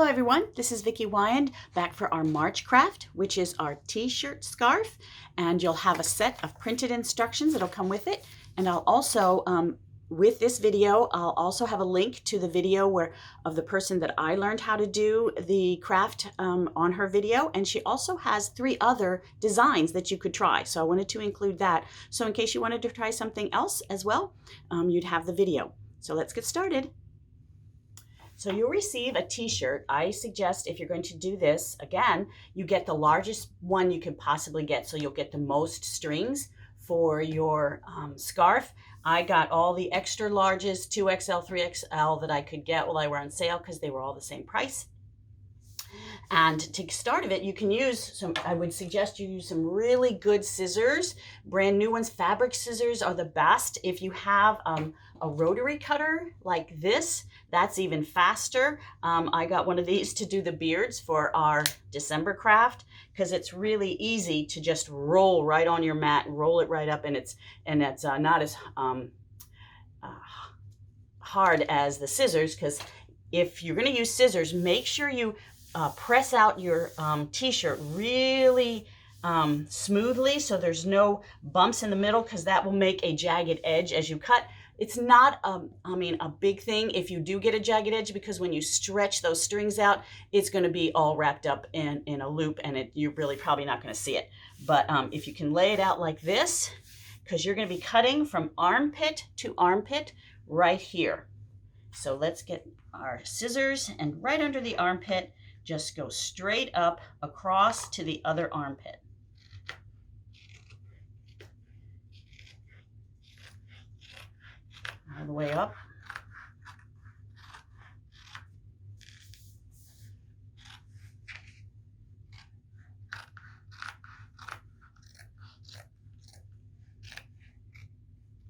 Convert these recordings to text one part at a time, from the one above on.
Hello everyone, this is Vickie Wyand back for our March craft, which is our t-shirt scarf, and you'll have a set of printed instructions that'll come with it. And I'll also, with this video, I'll also have a link to the video of the person that I learned how to do the craft on her video, and she also has 3 other designs that you could try. So I wanted to include that. So in case you wanted to try something else as well, you'd have the video. So let's get started. So you'll receive a t-shirt. I suggest if you're going to do this, again, you get the largest one you can possibly get. So you'll get the most strings for your scarf. I got all the extra larges, 2XL, 3XL that I could get while they were on sale because they were all the same price. And to start of it, you can use some, I would suggest you use some really good scissors, brand new ones. Fabric scissors are the best. If you have a rotary cutter like this, that's even faster. I got one of these to do the beards for our December craft because it's really easy to just roll right on your mat, roll it right up, and it's not as hard as the scissors, because if you're going to use scissors, make sure you press out your t-shirt really smoothly so there's no bumps in the middle, because that will make a jagged edge as you cut. It's not, a big thing if you do get a jagged edge, because when you stretch those strings out, it's going to be all wrapped up in a loop, and you're really probably not going to see it. But if you can lay it out like this, because you're going to be cutting from armpit to armpit right here. So let's get our scissors, and right under the armpit, just go straight up across to the other armpit. All the way up.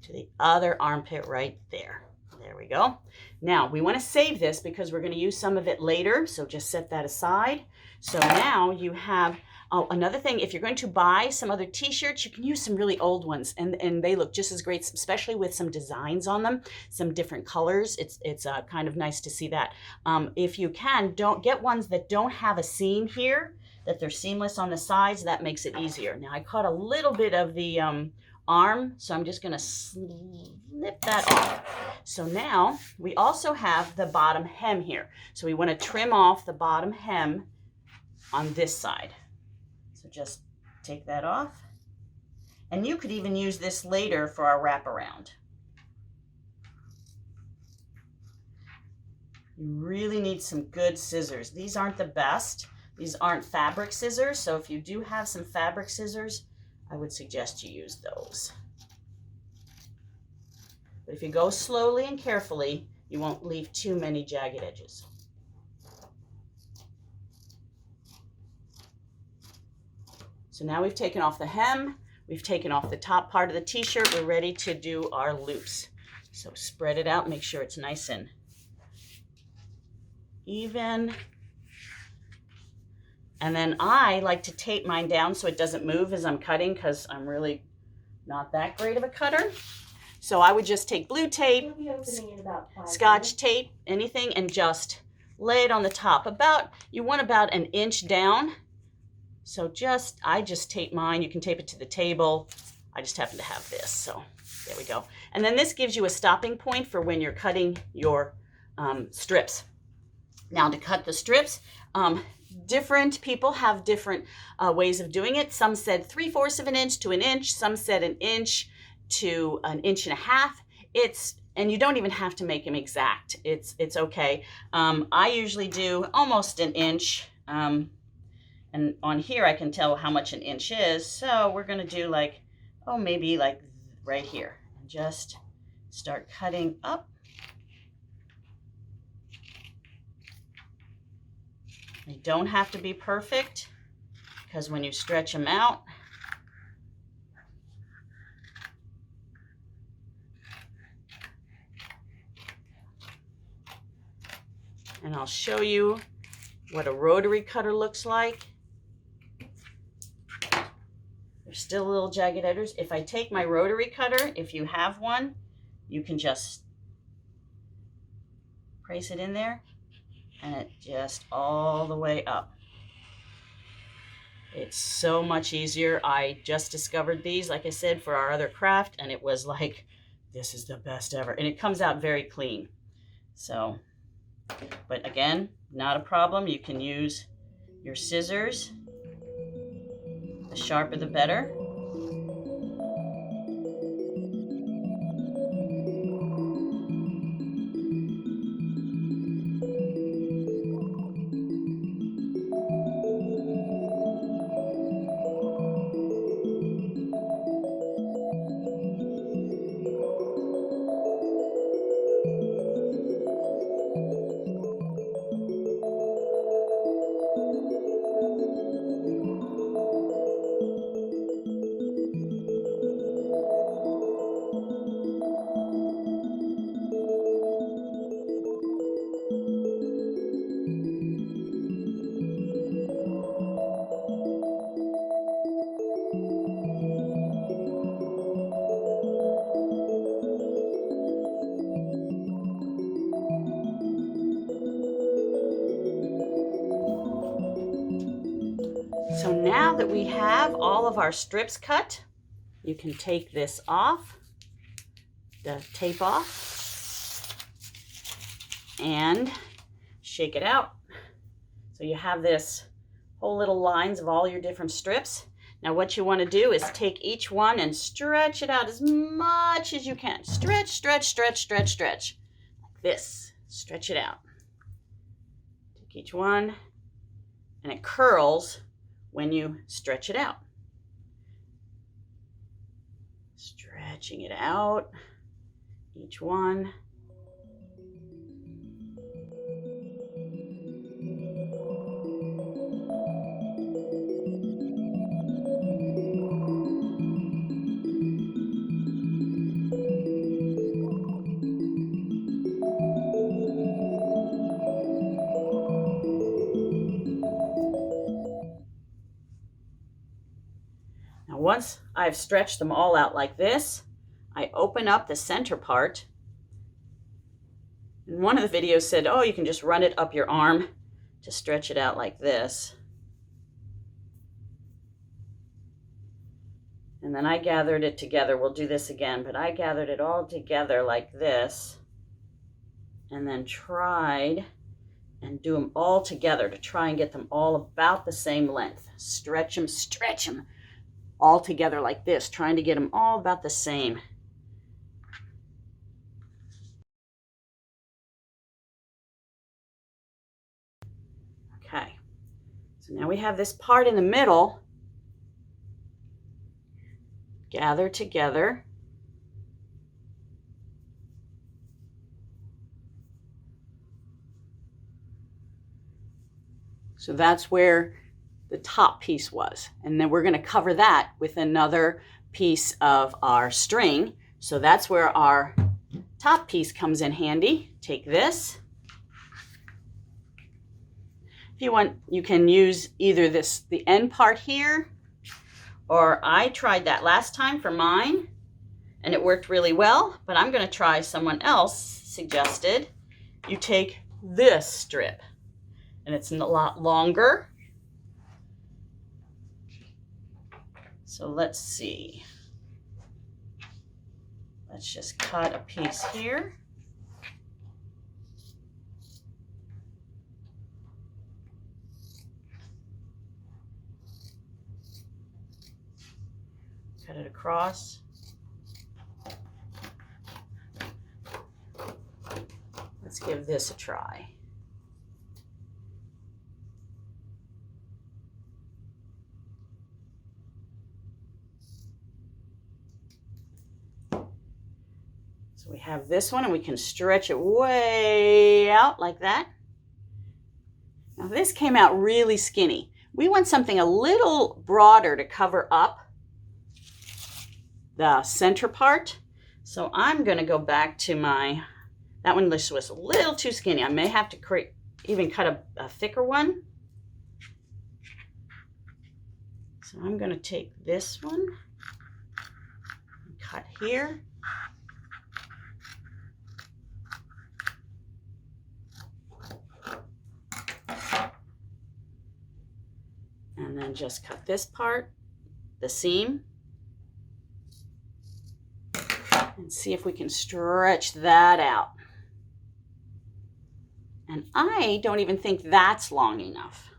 To the other armpit right there. There we go. Now we want to save this because we're going to use some of it later, so just set that aside. So now you have, another thing, if you're going to buy some other t-shirts, you can use some really old ones, and they look just as great, especially with some designs on them, some different colors. It's kind of nice to see that. If you can, don't get ones that don't have a seam here, that they're seamless on the sides. That makes it easier. Now I caught a little bit of the arm, so I'm just going to snip that off. So now we also have the bottom hem here. So we want to trim off the bottom hem on this side. So just take that off. And you could even use this later for our wraparound. You really need some good scissors. These aren't the best. These aren't fabric scissors, so if you do have some fabric scissors, I would suggest you use those. But if you go slowly and carefully, you won't leave too many jagged edges. So now we've taken off the hem, we've taken off the top part of the t-shirt, we're ready to do our loops. So spread it out, make sure it's nice and even. And then I like to tape mine down so it doesn't move as I'm cutting, because I'm really not that great of a cutter. So I would just take blue tape, Scotch tape, anything, and just lay it on the top. You want about an inch down. So I just tape mine. You can tape it to the table. I just happen to have this, so there we go. And then this gives you a stopping point for when you're cutting your strips. Now to cut the strips, different people have different ways of doing it. Some said 3/4 of an inch to an inch. Some said an inch to an inch and a half. And you don't even have to make them exact. It's okay. I usually do almost an inch. And on here I can tell how much an inch is. So we're going to do maybe like right here. And just start cutting up. They don't have to be perfect, because when you stretch them out, and I'll show you what a rotary cutter looks like. There's still little jagged edges. If I take my rotary cutter, if you have one, you can just place it in there and it just all the way up. It's so much easier. I just discovered these, like I said, for our other craft, and it was like, this is the best ever. And it comes out very clean. So, but again, not a problem. You can use your scissors. The sharper the better. So now that we have all of our strips cut, you can take this off, the tape off, and shake it out. So you have this whole little lines of all your different strips. Now what you want to do is take each one and stretch it out as much as you can. Stretch, stretch, stretch, stretch, stretch. Like this. Stretch it out. Take each one, and it curls when you stretch it out. Stretching it out, each one. Once I've stretched them all out like this, I open up the center part. And one of the videos said, oh, you can just run it up your arm to stretch it out like this. And then I gathered it together. We'll do this again, but I gathered it all together like this, and then tried and do them all together to try and get them all about the same length. Stretch them all together like this, trying to get them all about the same. Okay, so now we have this part in the middle. Gather together. So that's where the top piece was. And then we're going to cover that with another piece of our string. So that's where our top piece comes in handy. Take this. If you want, you can use either the end part here, or I tried that last time for mine and it worked really well, but I'm going to try someone else suggested. You take this strip, and it's a lot longer. So let's see. Let's just cut a piece here. Cut it across. Let's give this a try. So we have this one, and we can stretch it way out like that. Now this came out really skinny. We want something a little broader to cover up the center part. So I'm going to go back to that one was a little too skinny. I may have to even cut a thicker one. So I'm going to take this one and cut here. then just cut this part, the seam, and see if we can stretch that out. And I don't even think that's long enough.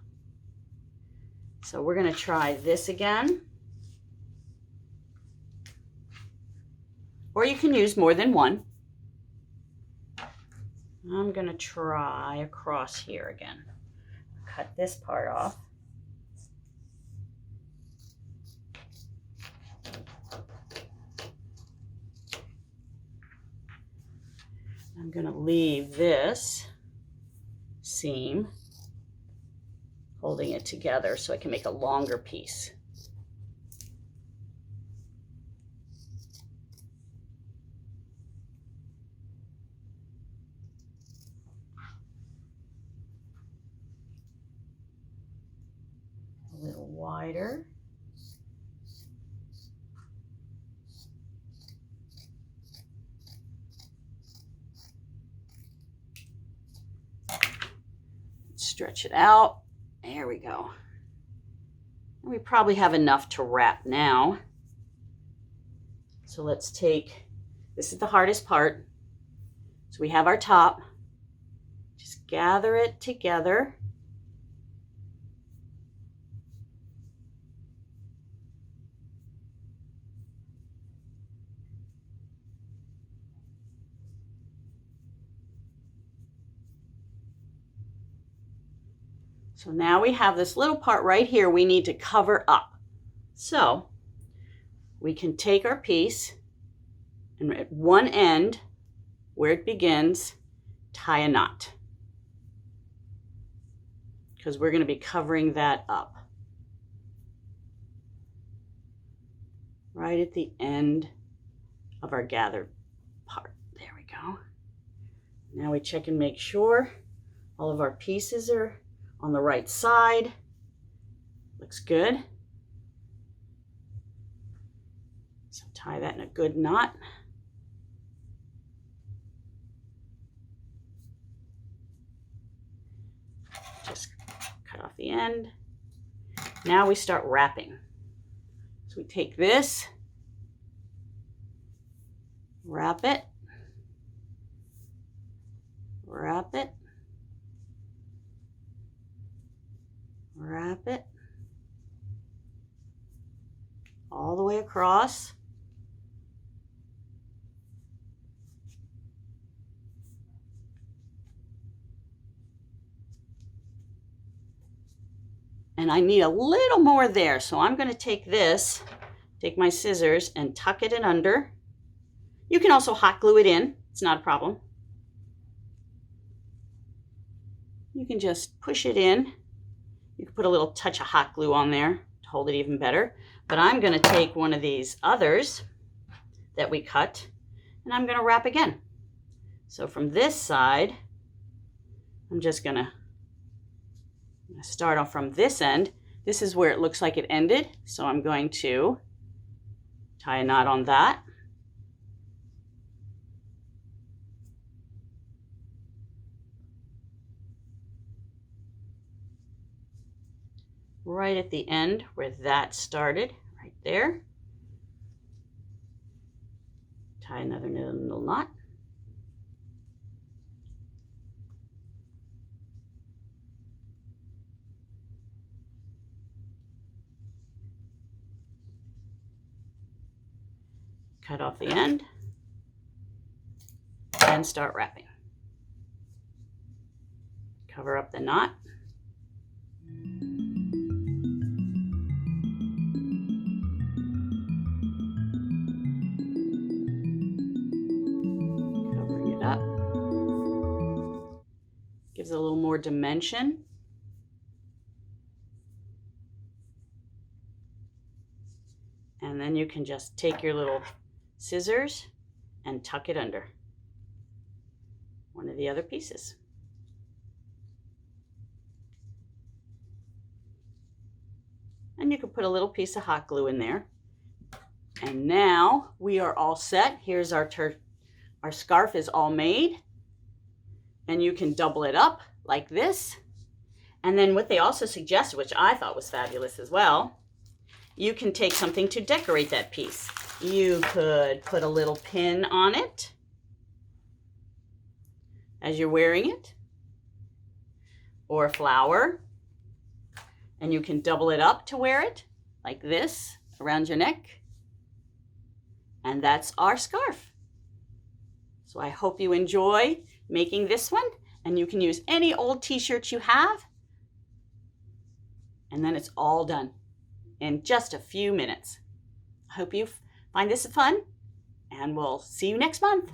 So we're going to try this again. Or you can use more than one. I'm going to try across here again. Cut this part off. I'm going to leave this seam holding it together so I can make a longer piece. A little wider. Stretch it out. There we go. And we probably have enough to wrap now. So let's take, this is the hardest part. So we have our top. Just gather it together. So now we have this little part right here we need to cover up. So we can take our piece and at one end where it begins, tie a knot. Because we're going to be covering that up. Right at the end of our gathered part. There we go. Now we check and make sure all of our pieces are on the right side. Looks good. So tie that in a good knot. Just cut off the end. Now we start wrapping. So we take this, wrap it, wrap it, wrap it all the way across. And I need a little more there, so I'm going to take this, take my scissors and tuck it in under. You can also hot glue it in, it's not a problem. You can just push it in. You can put a little touch of hot glue on there to hold it even better. But I'm going to take one of these others that we cut and I'm going to wrap again. So from this side, I'm just going to start off from this end. This is where it looks like it ended. So I'm going to tie a knot on that. Right at the end where that started, right there. Tie another little knot. Cut off the end and start wrapping. Cover up the knot. Up. Gives it a little more dimension. And then you can just take your little scissors and tuck it under one of the other pieces. And you can put a little piece of hot glue in there. And now we are all set. Here's our scarf is all made, and you can double it up like this, And then what they also suggested, which I thought was fabulous as well, you can take something to decorate that piece. You could put a little pin on it as you're wearing it, or a flower, and you can double it up to wear it like this around your neck. And that's our scarf. So I hope you enjoy making this one, and you can use any old t-shirts you have, and then it's all done in just a few minutes. I hope you find this fun, and we'll see you next month.